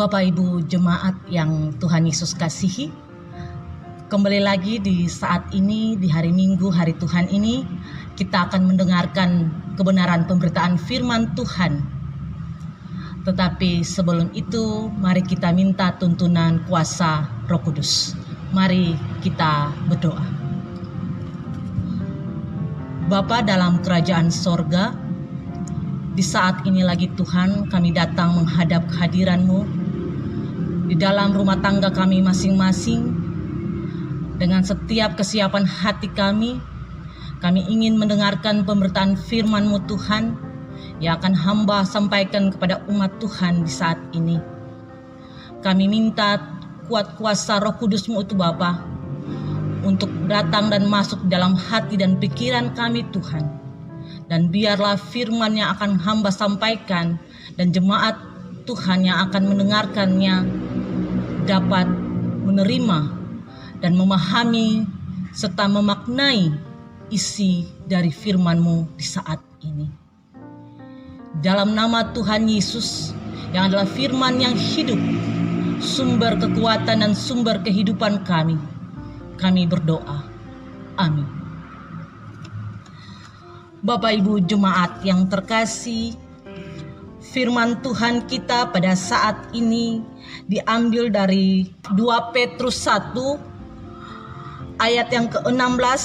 Bapak Ibu jemaat yang Tuhan Yesus kasihi, kembali lagi di saat ini, di hari Minggu, hari Tuhan ini, kita akan mendengarkan kebenaran pemberitaan firman Tuhan. Tetapi sebelum itu, mari kita minta tuntunan kuasa Roh Kudus. Mari kita berdoa. Bapa dalam kerajaan sorga, di saat ini lagi Tuhan, kami datang menghadap kehadiran-Mu di dalam rumah tangga kami masing-masing. Dengan setiap kesiapan hati kami ingin mendengarkan pemberitaan firman-Mu Tuhan, yang akan hamba sampaikan kepada umat Tuhan di saat ini. Kami minta kuat kuasa Roh Kudus-Mu itu Bapa, untuk datang dan masuk dalam hati dan pikiran kami Tuhan. Dan biarlah firman yang akan hamba sampaikan dan jemaat Tuhan yang akan mendengarkannya dapat menerima dan memahami serta memaknai isi dari firman-Mu di saat ini. Dalam nama Tuhan Yesus yang adalah firman yang hidup, sumber kekuatan dan sumber kehidupan kami berdoa. Amin. Bapak Ibu jemaat yang terkasih, firman Tuhan kita pada saat ini diambil dari 2 Petrus 1 ayat yang ke-16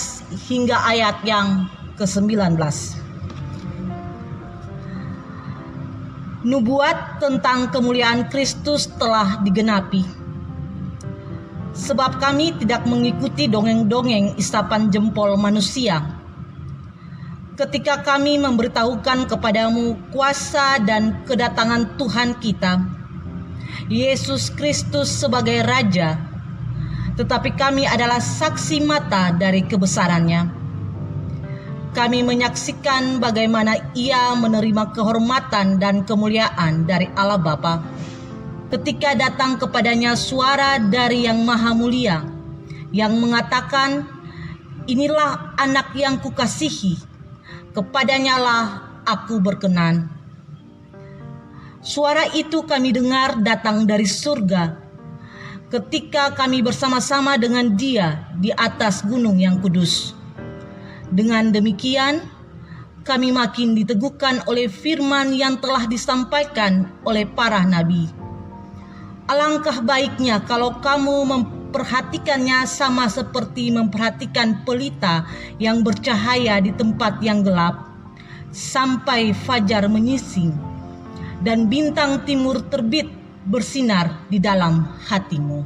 hingga ayat yang ke-19. Nubuat tentang kemuliaan Kristus telah digenapi. Sebab kami tidak mengikuti dongeng-dongeng isapan jempol manusia. Ketika kami memberitahukan kepadamu kuasa dan kedatangan Tuhan kita, Yesus Kristus sebagai Raja, tetapi kami adalah saksi mata dari kebesarannya. Kami menyaksikan bagaimana Ia menerima kehormatan dan kemuliaan dari Allah Bapa, ketika datang kepadanya suara dari Yang Maha Mulia, yang mengatakan, "Inilah anak yang kukasihi, kepadanya lah aku berkenan." Suara itu kami dengar datang dari surga, ketika kami bersama-sama dengan Dia di atas gunung yang kudus. Dengan demikian, kami makin diteguhkan oleh firman yang telah disampaikan oleh para nabi. Alangkah baiknya kalau kamu memperhatikannya sama seperti memperhatikan pelita yang bercahaya di tempat yang gelap, sampai fajar menyingsing dan bintang timur terbit bersinar di dalam hatimu.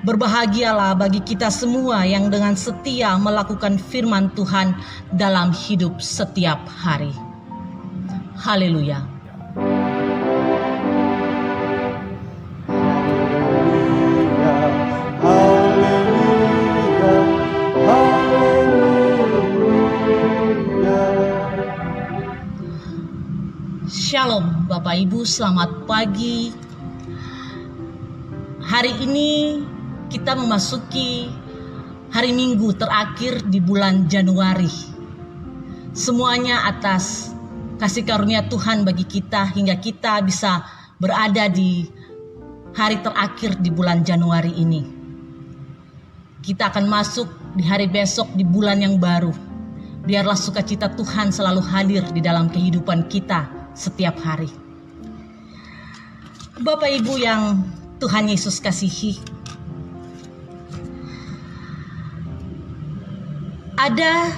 Berbahagialah bagi kita semua yang dengan setia melakukan firman Tuhan dalam hidup setiap hari. Haleluya. Shalom Bapak Ibu, selamat pagi. Hari ini kita memasuki hari Minggu terakhir di bulan Januari. Semuanya atas kasih karunia Tuhan bagi kita hingga kita bisa berada di hari terakhir di bulan Januari ini. Kita akan masuk di hari besok di bulan yang baru. Biarlah sukacita Tuhan selalu hadir di dalam kehidupan kita setiap hari. Bapak Ibu yang Tuhan Yesus kasihi, ada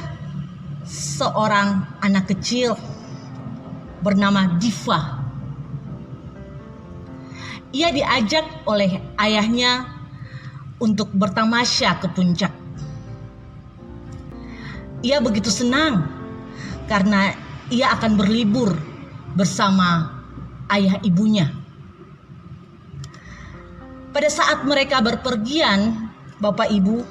seorang anak kecil bernama Diva. Ia diajak oleh ayahnya untuk bertamasya ke puncak. Ia begitu senang karena ia akan berlibur bersama ayah ibunya. Pada saat mereka berpergian, Bapak Ibu,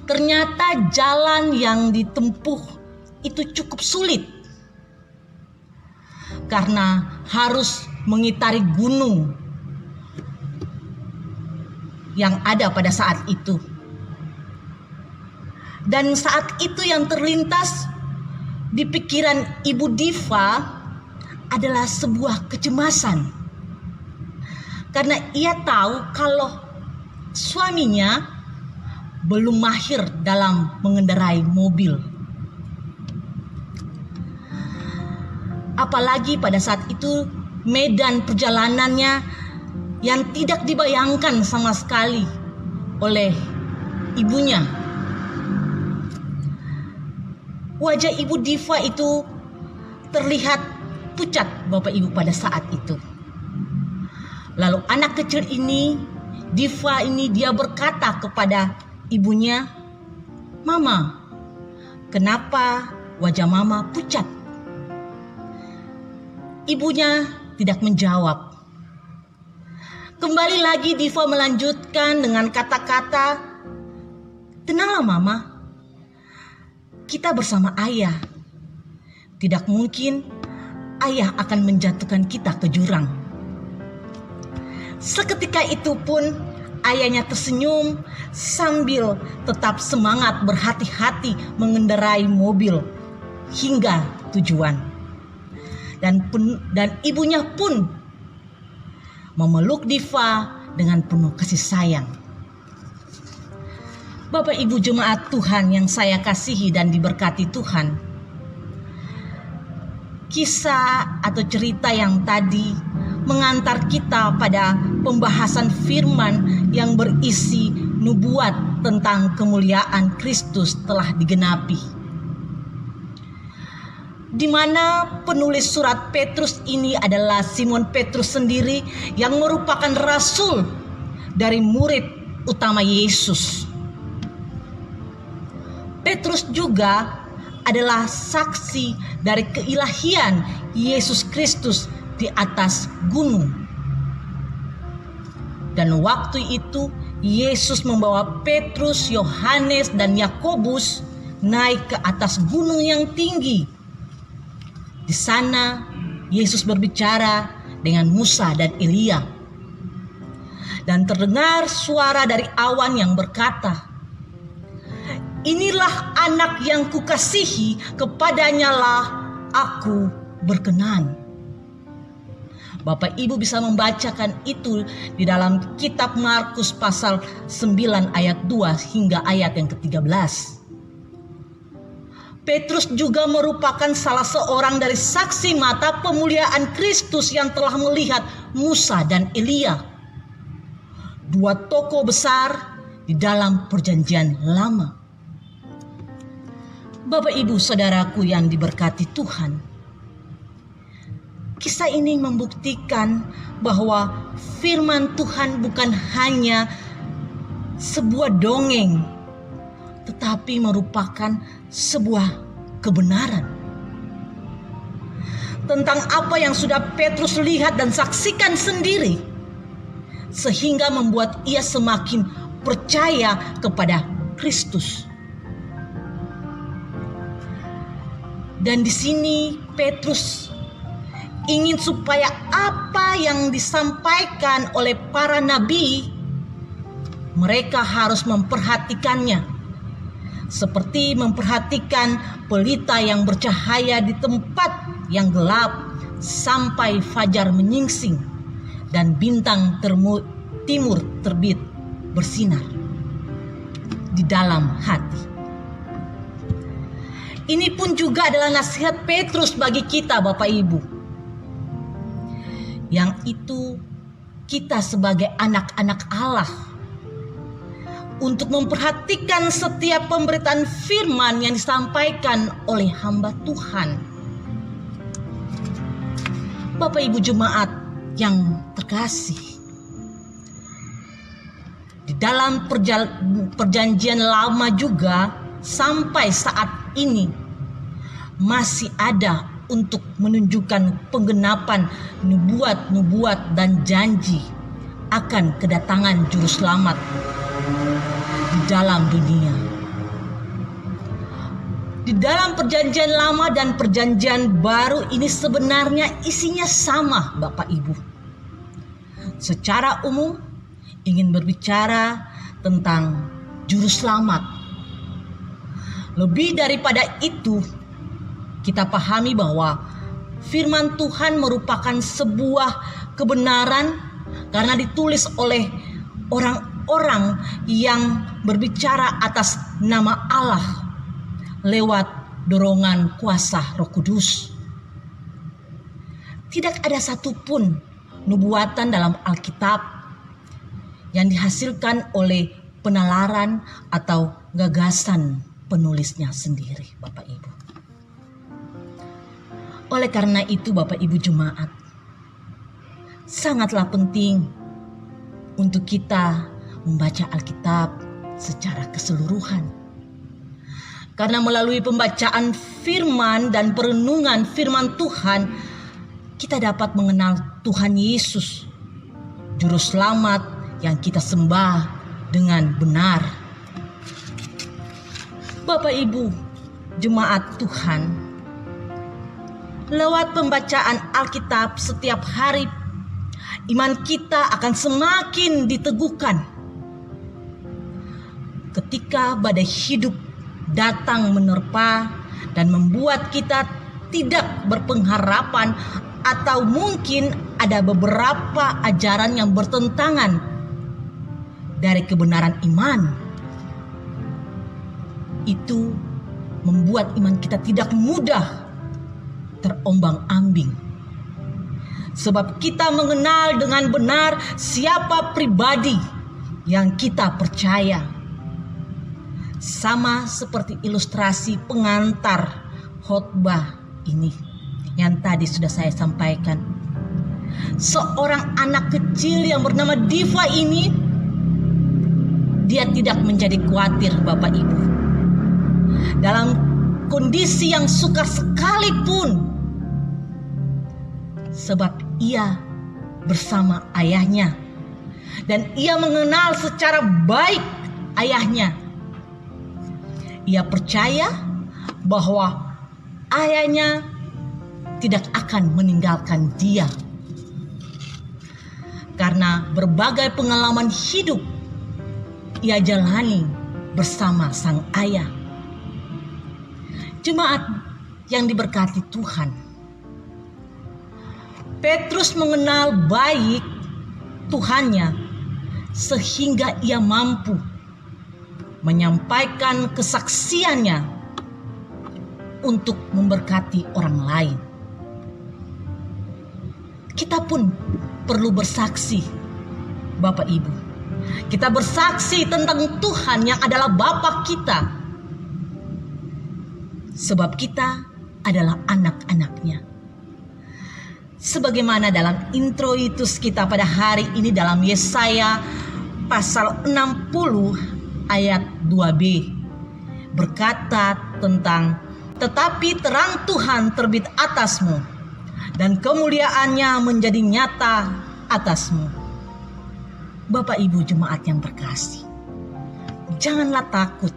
ternyata jalan yang ditempuh itu cukup sulit karena harus mengitari gunung yang ada pada saat itu. Dan saat itu yang terlintas di pikiran Ibu Diva adalah sebuah kecemasan. Karena ia tahu kalau suaminya belum mahir dalam mengendarai mobil. Apalagi pada saat itu medan perjalanannya yang tidak dibayangkan sama sekali oleh ibunya. Wajah Ibu Diva itu terlihat pucat, Bapak Ibu, pada saat itu. Lalu anak kecil ini, Diva ini, dia berkata kepada ibunya, "Mama, kenapa wajah Mama pucat?" Ibunya tidak menjawab. Kembali lagi Diva melanjutkan dengan kata-kata, "Tenanglah Mama, kita bersama Ayah. Tidak mungkin Ayah akan menjatuhkan kita ke jurang." Seketika itu pun ayahnya tersenyum sambil tetap semangat berhati-hati mengendarai mobil hingga tujuan. Dan ibunya pun memeluk Diva dengan penuh kasih sayang. Bapak Ibu jemaat Tuhan yang saya kasihi dan diberkati Tuhan, kisah atau cerita yang tadi mengantar kita pada pembahasan firman yang berisi nubuat tentang kemuliaan Kristus telah digenapi, di mana penulis surat Petrus ini adalah Simon Petrus sendiri yang merupakan rasul dari murid utama Yesus. Petrus juga adalah saksi dari keilahian Yesus Kristus di atas gunung. Dan waktu itu Yesus membawa Petrus, Yohanes, dan Yakobus naik ke atas gunung yang tinggi. Di sana Yesus berbicara dengan Musa dan Elia. Dan terdengar suara dari awan yang berkata, "Inilah anak yang kukasihi, kepadanyalah aku berkenan." Bapak Ibu bisa membacakan itu di dalam kitab Markus pasal 9 ayat 2 hingga ayat yang ke-13. Petrus juga merupakan salah seorang dari saksi mata pemuliaan Kristus yang telah melihat Musa dan Elia, dua tokoh besar di dalam perjanjian lama. Bapak Ibu saudaraku yang diberkati Tuhan, kisah ini membuktikan bahwa firman Tuhan bukan hanya sebuah dongeng, tetapi merupakan sebuah kebenaran tentang apa yang sudah Petrus lihat dan saksikan sendiri, sehingga membuat ia semakin percaya kepada Kristus. Dan di sini Petrus ingin supaya apa yang disampaikan oleh para nabi, mereka harus memperhatikannya, seperti memperhatikan pelita yang bercahaya di tempat yang gelap sampai fajar menyingsing dan bintang timur terbit bersinar di dalam hati. Ini pun juga adalah nasihat Petrus bagi kita, Bapak Ibu, yang itu kita sebagai anak-anak Allah, untuk memperhatikan setiap pemberitaan firman yang disampaikan oleh hamba Tuhan. Bapak Ibu jemaat yang terkasih, di dalam perjanjian lama juga sampai saat ini masih ada untuk menunjukkan penggenapan nubuat-nubuat dan janji akan kedatangan juru selamat di dalam dunia. Di dalam perjanjian lama dan perjanjian baru ini sebenarnya isinya sama, Bapak Ibu. Secara umum ingin berbicara tentang juru selamat. Lebih daripada itu, kita pahami bahwa firman Tuhan merupakan sebuah kebenaran karena ditulis oleh orang-orang yang berbicara atas nama Allah lewat dorongan kuasa Roh Kudus. Tidak ada satupun nubuatan dalam Alkitab yang dihasilkan oleh penalaran atau gagasan penulisnya sendiri, Bapak Ibu. Oleh karena itu, Bapak Ibu jemaat, sangatlah penting untuk kita membaca Alkitab secara keseluruhan. Karena melalui pembacaan firman dan perenungan firman Tuhan, kita dapat mengenal Tuhan Yesus, Juru Selamat yang kita sembah dengan benar. Bapak Ibu, jemaat Tuhan, lewat pembacaan Alkitab setiap hari, iman kita akan semakin diteguhkan. Ketika badai hidup datang menerpa dan membuat kita tidak berpengharapan, atau mungkin ada beberapa ajaran yang bertentangan dari kebenaran iman, itu membuat iman kita tidak mudah terombang-ambing. Sebab kita mengenal dengan benar siapa pribadi yang kita percaya. Sama seperti ilustrasi pengantar khotbah ini yang tadi sudah saya sampaikan. Seorang anak kecil yang bernama Diva ini, dia tidak menjadi khawatir, Bapak Ibu. Dalam kondisi yang sukar sekalipun, sebab ia bersama ayahnya dan ia mengenal secara baik ayahnya. Ia percaya bahwa ayahnya tidak akan meninggalkan dia. Karena berbagai pengalaman hidup ia jalani bersama sang ayah. Jemaat yang diberkati Tuhan, Petrus mengenal baik Tuhannya sehingga ia mampu menyampaikan kesaksiannya untuk memberkati orang lain. Kita pun perlu bersaksi, Bapak Ibu. Kita bersaksi tentang Tuhan yang adalah Bapa kita. Sebab kita adalah anak-anaknya. Sebagaimana dalam introitus kita pada hari ini dalam Yesaya pasal 60 ayat 2b. Berkata tentang, tetapi terang Tuhan terbit atasmu dan kemuliaannya menjadi nyata atasmu. Bapak Ibu jemaat yang terkasih, janganlah takut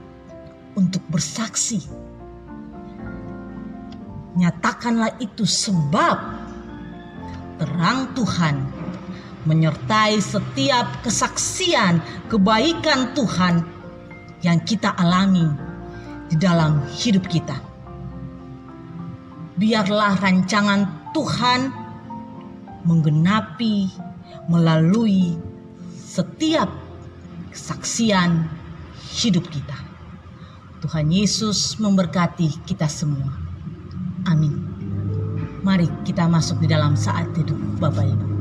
untuk bersaksi. Nyatakanlah itu sebab terang Tuhan menyertai setiap kesaksian kebaikan Tuhan yang kita alami di dalam hidup kita. Biarlah rancangan Tuhan menggenapi melalui setiap kesaksian hidup kita. Tuhan Yesus memberkati kita semua. Amin. Mari kita masuk di dalam saat teduh, Bapak Ibu.